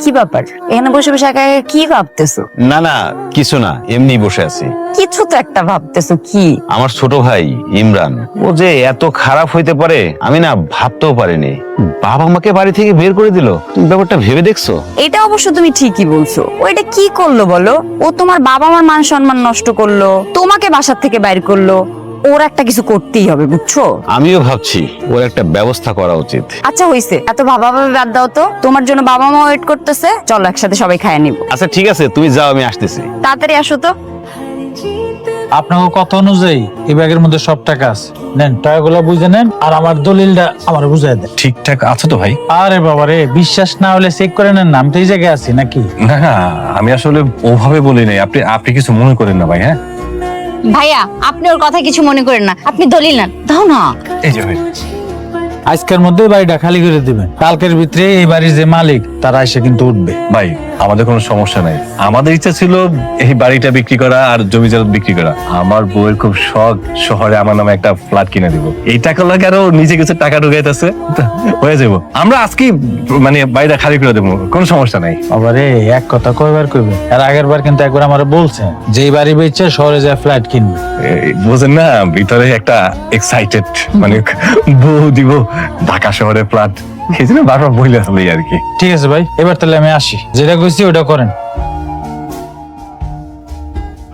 কি ব্যাপার, এখানে বসে বসে একা একা কি ভাবতেছো? না না, কিছু না, এমনি বসে আছি। কিছু তো একটা ভাবতেছো। কি? আমার ছোট ভাই ইমরান, ও যে এত খারাপ হইতে পারে আমি না ভাবতেও পারিনি। বাবা আমাকে বাড়ি থেকে বের করে দিল। তুমি ব্যাপারটা ভেবে দেখছো? এটা অবশ্য তুমি ঠিকই বলছো। ও এটা কি করলো বলো? ও তোমার বাবা মার মান সম্মান নষ্ট করলো, তোমাকে বাসার থেকে বাইর করলো। ওর একটা কিছু করতেই হবে, বুঝছো? আমিও ভাবছি ওর একটা ব্যবস্থা করা উচিত। আচ্ছা হইছে, এত ভাবাভাবি বাদ দাও তো। তোমার জন্য বাবা মা ওয়েট করতেছে, চলো একসাথে সবাই খায় নিব। আচ্ছা ঠিক আছে, তুমি যাও, আমি আসতেছি। তাড়াতাড়ি আসো তো। আপনাকে কথা অনুযায়ী এই ব্যাগের মধ্যে সব টাকা আছে, নেন টাকাগুলো বুঝে নেন আর আমার দলিলটা আমার বুঝাই দেন। ঠিকঠাক আছে তো ভাই? আরে বাবা রে, বিশ্বাস না হলে চেক করে নেন, নাম তো এই জায়গায় আছি নাকি? না না, আমি আসলে ওভাবে বলি নাই। আপনি কিছু মনে করেন না ভাই। হ্যাঁ ভাইয়া, আপনি ওর কথা কিছু মনে করেন না, আপনি দলিল নেন, দাও না। এই যে ভাই, আজকের মধ্যে বাড়িটা খালি করে দিবেন। কালকের ভিতরে এই বাড়ির যে মালিক তারা এসে কিন্তু উঠবে। ভাই আমাদের কোনো সমস্যা নাই। আমাদের ইচ্ছা ছিল এই বাড়িটা বিক্রি করা আর জমি জায়গা বিক্রি করা। আমার বউয়ের খুব শখ শহরে আমার নামে একটা ফ্ল্যাট কিনে দিব। এই টাকা লাগে আরো নিজে কিছু টাকা ঢুকাইতেছে, হয়ে যাবো। আমরা আজকে মানে বাড়িটা খালি করে দেবো, কোনো সমস্যা নাই। আবারে এক কথা কয়বার কইবে? আর আগের বার কিন্তু একবার আমার বলছে যে এই বাড়ি বেচে শহরে যায় ফ্ল্যাট কিনবে। বুঝেন না, ভিতরে একটা এক্সাইটেড, মানে বউ দিব ঢাকা শহরে ফ্ল্যাট, এই জন্য বারবার বইলে আসলে আর কি। ঠিক আছে ভাই, এবার তাহলে আমি আসি। যেটা কইছি ওটা করেন।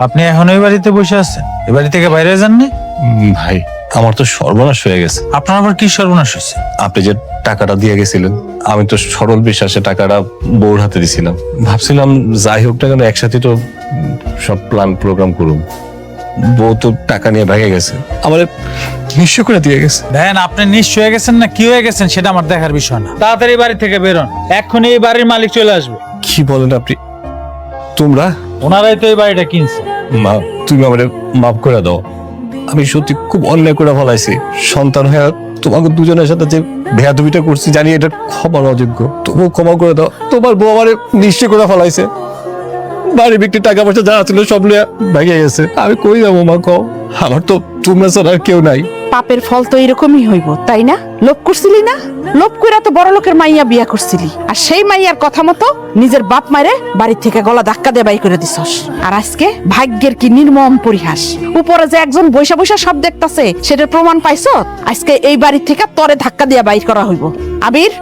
আপনি এখন ওই বাড়িতে বসে আছেন, এই বাড়ি থেকে বাইরে যান না? ভাই আমার তো সর্বনাশ হয়ে গেছে। আপনার আবার কি সর্বনাশ হয়েছে? আপনি যে টাকাটা দিয়ে গেছিলেন, আমি তো সরল বিশ্বাসে টাকাটা বউর হাতে দিছিলাম। ভাবছিলাম যাই হোক না কেন একসাথে তো সব প্ল্যান প্রোগ্রাম করুন। বউ তো টাকা নিয়ে ভেঙে গেছে, আমার নিঃস্ব করে দিয়ে গেছে। দেখেন, আপনি নিশ্চয় হয়ে গেছেন না কি হয়ে গেছেন সেটা আমার দেখার বিষয় না। তাড়াতাড়ি বাড়ি থেকে বেরোন, এক্ষুনি এই বাড়ির মালিক চলে আসবে। কি বলেন আপনি? তোমরা? ওনারাই তো এই বাড়িটা কিনছে। মা, তুমি আমারে মাফ করে দাও। আমি সত্যি খুব অন্যায় করে ফেলাইছি। সন্তান হয়ে তোমাকে দুজনের সাথে যে বেয়াদবিটা করছি জানি এটা ক্ষমার অযোগ্য, তবু ক্ষমা করে দাও। তোমার বউ আমারে নিশ্চয় করে ফেলাইছে। বাড়ি বিক্রি টাকা পয়সা যা ছিল সব লিয়ে ভেঙে গেছে। আমি কই যাবো মা, কও? আমার তো তোমরা ছাড়া আর কেউ নাই। পাপের ফল তো এরকমই হইব, তাই না? লোভ করছিলি না? লোভ কইরা তো বড় লোকের মাইয়া বিয়া করছিলি, আর সেই মাইয়ার কথা মতো নিজের বাপ মায়েরে বাড়ি থেকে গলা ধাক্কা দিয়ে বাই করে দিছস। আর আজকে ভাগ্যের কি নির্মম পরিহাস। উপরে যে একজন বৈশা বৈশা সব দেখতাছে সেটার প্রমাণ পাইছ। আজকে এই বাড়ি থেকে তরে ধাক্কা দিয়ে বাইর করা হইব। আবির,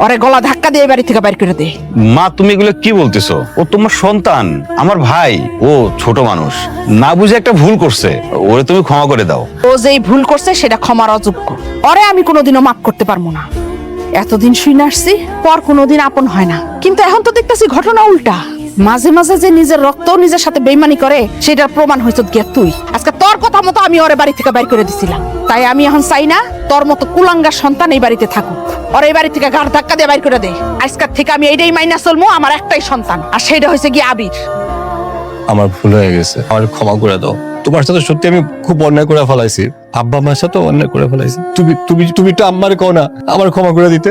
ওরে গলা ধাক্কা দিয়ে এই বাড়ি থেকে বাইর করে দে। মা, তুমি এগুলো কি বলতেছো? ও তোমার সন্তান, আমার ভাই। ও ছোট মানুষ, না বুঝে একটা ভুল করছে, ওরে তুমি ক্ষমা করে দাও। ও যেই ভুল করছে সেটা ক্ষমার অযোগ্য। ওরে আমি কোনোদিনও মাফ করতে পারবো না। এতদিন শুনে আসছি পর কোনোদিন আপন হয় না, কিন্তু এখন তো দেখতেছি ঘটনা উল্টা। মাঝে মাঝে যে নিজের রক্ত নিজের সাথে বেইমানি করে সেটার প্রমাণ হয়েছে গিয়া তুই। আজকে তোর কথা মতো আমি ওরে বাড়ি থেকে বাইর করে দিছিলাম। তাই আমি এখন চাই না তোর মতো কুলাঙ্গার সন্তান এই বাড়িতে থাকুক। ওর এই বাড়ি থেকে ঘাড় ধাক্কা দিয়ে বাইর করে দে। আজকের থেকে আমি এইটাই মাইনা চলবো, আমার একটাই সন্তান, আর সেটা হয়েছে গিয়ে আবির। আমার ভুল হয়ে গেছে, আমার ক্ষমা করে দাও। তোমার সাথে সত্যি আমি খুব অন্যায় করে ফেলাইছি। আব্বা মার সাথে অন্যায় করে ফেলাইছি। তুমি তুমি তুমি তো আম্মারে কও না আমার ক্ষমা করে দিতে?